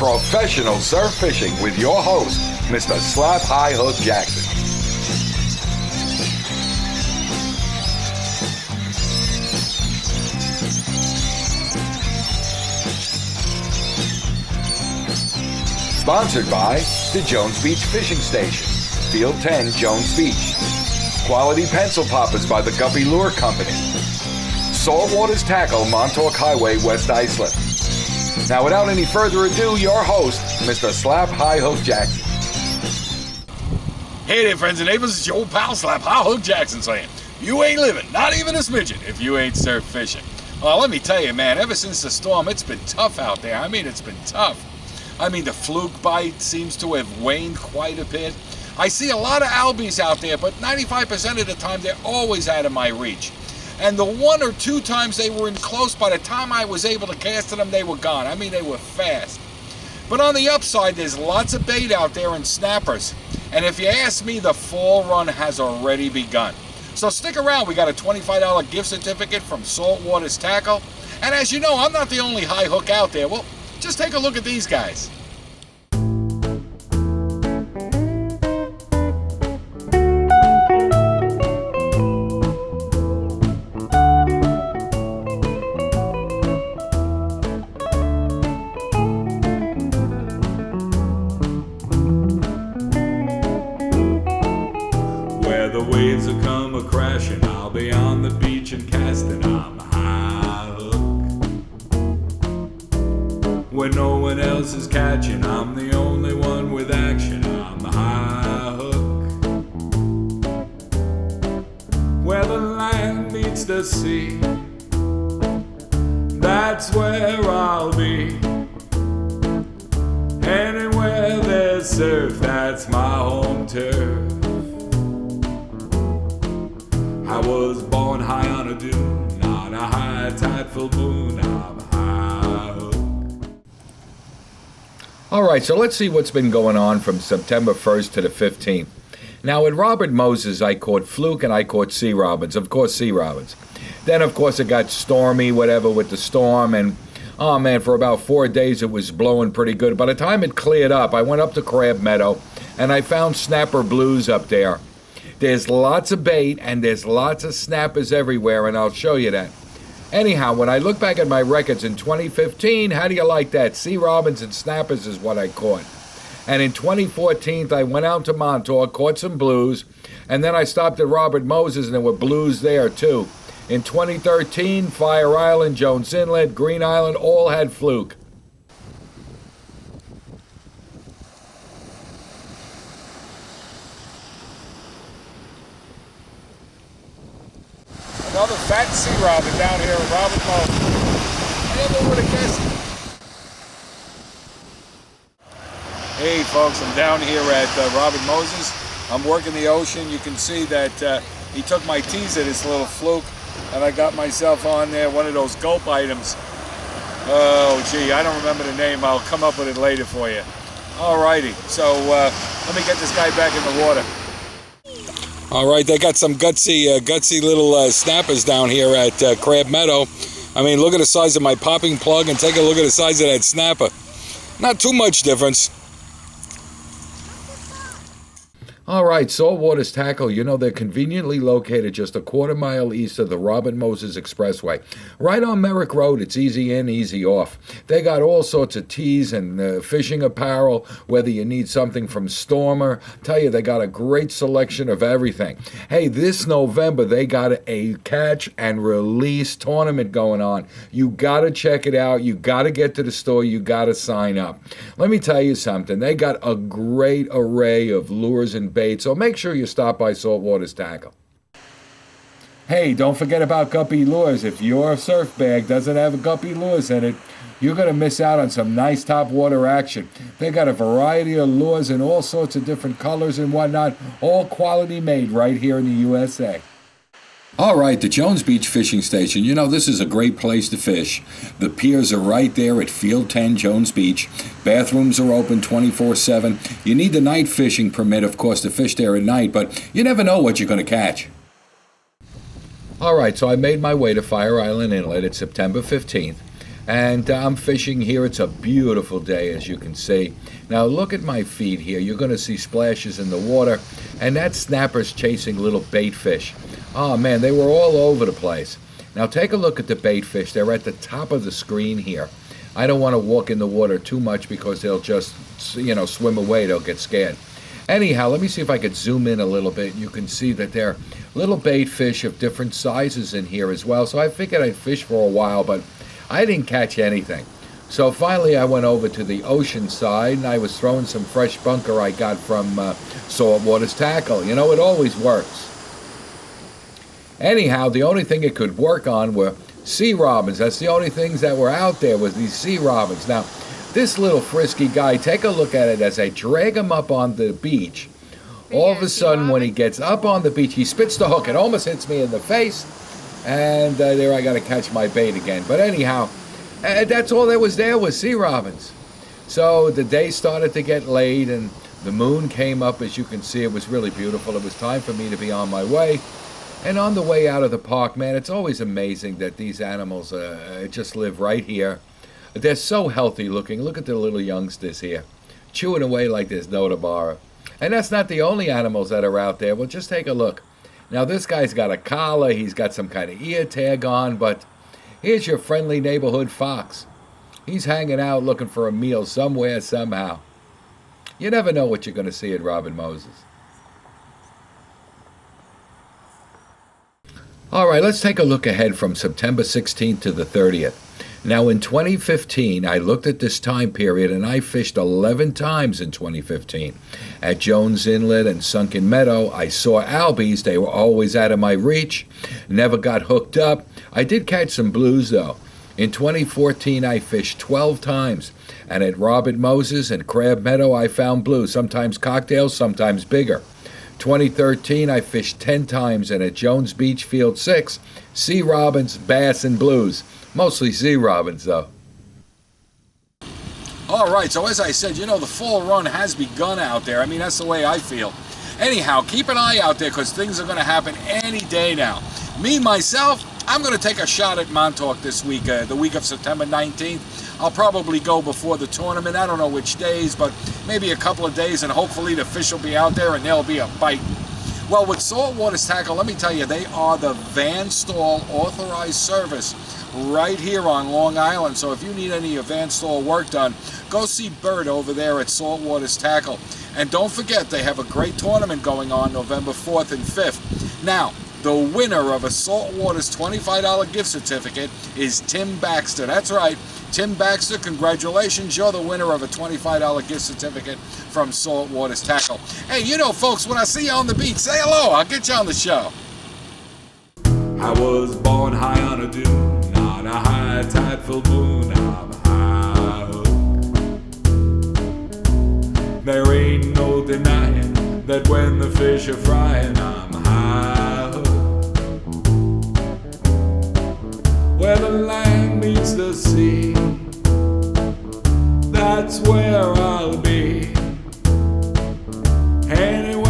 Professional surf fishing with your host, Mr. Slap High Hook Jackson. Sponsored by the Jones Beach Fishing Station, Field 10, Jones Beach. Quality Pencil Poppers by the Guppy Lure Company. Saltwater's Tackle, Montauk Highway, West Islip. Now, without any further ado, your host, Mr. Slap High Hook Jackson. Hey there, friends and neighbors. It's your old pal, Slap High Hook Jackson saying, you ain't living, not even a smidgen, if you ain't surf fishing. Well, let me tell you, man, ever since the storm, it's been tough out there. I mean, it's been tough. I mean, the fluke bite seems to have waned quite a bit. I see a lot of albies out there, but 95% of the time, they're always out of my reach. And the one or two times they were in close, by the time I was able to cast to them, they were gone. I mean, they were fast. But on the upside, there's lots of bait out there and snappers. And if you ask me, the fall run has already begun. So stick around. We got a $25 gift certificate from Saltwater's Tackle. And as you know, I'm not the only high hook out there. Well, just take a look at these guys. Where the waves will come a-crashing, I'll be on the beach and casting. I'm high hook. When no one else is catching, I'm the only one with action. I'm the high hook. Where the land meets the sea, that's where I'll be. Anywhere there's surf, that's my home turf. I was born high on a dune, on a high tide full moon. I'm high hook. All right, so let's see what's been going on from September 1st to the 15th. Now, at Robert Moses, I caught fluke and I caught sea robins. Of course, sea robins. Then, of course, it got stormy, whatever, with the storm. And, oh, man, for about 4 days, it was blowing pretty good. By the time it cleared up, I went up to Crab Meadow, and I found snapper blues up there. There's lots of bait, and there's lots of snappers everywhere, and I'll show you that. Anyhow, when I look back at my records in 2015, how do you like that? Sea robins and snappers is what I caught. And in 2014, I went out to Montauk, caught some blues, and then I stopped at Robert Moses, and there were blues there, too. In 2013, Fire Island, Jones Inlet, Green Island, all had fluke. Another fat sea robin down here at Robert Moses. I never would have guessed it. Hey folks, I'm down here at Robert Moses. I'm working the ocean. You can see that he took my teaser, this little fluke, and I got myself on there, one of those gulp items. Oh gee, I don't remember the name. I'll come up with it later for you. Alrighty, so let me get this guy back in the water. All right, they got some gutsy little snappers down here at Crab Meadow. I mean, look at the size of my popping plug and take a look at the size of that snapper. Not too much difference. All right, Saltwater's Tackle, you know, they're conveniently located just a quarter-mile east of the Robert Moses Expressway. Right on Merrick Road, it's easy in, easy off. They got all sorts of tees and fishing apparel, whether you need something from Stormer. Tell you, they got a great selection of everything. Hey, this November, they got a catch and release tournament going on. You got to check it out. You got to get to the store. You got to sign up. Let me tell you something. They got a great array of lures and bait, so make sure you stop by Saltwater's Tackle. Hey, don't forget about Guppy Lures. If your surf bag doesn't have Guppy Lures in it, you're going to miss out on some nice top water action. They got a variety of lures in all sorts of different colors and whatnot, all quality made right here in the USA. All right, the Jones Beach Fishing Station. You know, this is a great place to fish. The piers are right there at Field 10, Jones Beach. Bathrooms are open 24/7. You need the night fishing permit, of course, to fish there at night, but you never know what you're going to catch. All right, so I made my way to Fire Island Inlet at September 15th. And I'm fishing here. It's a beautiful day, as you can see. Now look at my feet here. You're going to see splashes in the water, and that snapper's chasing little bait fish. Oh man, they were all over the place. Now take a look at the bait fish. They're at the top of the screen here. I don't want to walk in the water too much because they'll just, swim away. They'll get scared. Anyhow, let me see if I could zoom in a little bit. You can see that there are little bait fish of different sizes in here as well. So I figured I'd fish for a while, but I didn't catch anything. So finally I went over to the ocean side and I was throwing some fresh bunker I got from Saltwater's Tackle. You know, it always works. Anyhow, the only thing it could work on were sea robins. That's the only things that were out there was these sea robins. Now, this little frisky guy, take a look at it as I drag him up on the beach. All of a sudden, when he gets up on the beach, he spits the hook. It almost hits me in the face. And there I got to catch my bait again. But anyhow, that's all there was sea robins. So the day started to get late and the moon came up. As you can see, it was really beautiful. It was time for me to be on my way. And on the way out of the park, man, it's always amazing that these animals just live right here. They're so healthy looking. Look at the little youngsters here, chewing away like there's no tomorrow. And that's not the only animals that are out there. Well, just take a look. Now, this guy's got a collar. He's got some kind of ear tag on. But here's your friendly neighborhood fox. He's hanging out looking for a meal somewhere, somehow. You never know what you're going to see at Robin Moses. All right, let's take a look ahead from September 16th to the 30th. Now, in 2015, I looked at this time period, and I fished 11 times in 2015. At Jones Inlet and Sunken Meadow, I saw albies. They were always out of my reach. Never got hooked up. I did catch some blues, though. In 2014, I fished 12 times. And at Robert Moses and Crab Meadow, I found blues, sometimes cocktails, sometimes bigger. 2013, I fished 10 times, and at Jones Beach Field 6, sea robins, bass, and blues. Mostly sea robins, though. All right, so as I said, the fall run has begun out there. I mean, that's the way I feel. Anyhow, keep an eye out there because things are going to happen any day now. Me, myself, I'm going to take a shot at Montauk this week, the week of September 19th. I'll probably go before the tournament. I don't know which days, but maybe a couple of days, and hopefully the fish will be out there and there'll be a bite. Well, with Saltwater's Tackle, let me tell you, they are the Van Stall authorized service right here on Long Island. So if you need any of Van Stall work done, go see Bert over there at Saltwater's Tackle. And don't forget, they have a great tournament going on November 4th and 5th. Now, the winner of a Saltwater's $25 gift certificate is Tim Baxter. That's right, Tim Baxter, congratulations. You're the winner of a $25 gift certificate from Saltwater's Tackle. Hey, folks, when I see you on the beach, say hello. I'll get you on the show. I was born high on a dune, on a high tide full moon. I'm high hook. There ain't no denying that when the fish are frying, I'm high hook. Where the land meets the sea, that's where I'll be. Anyway,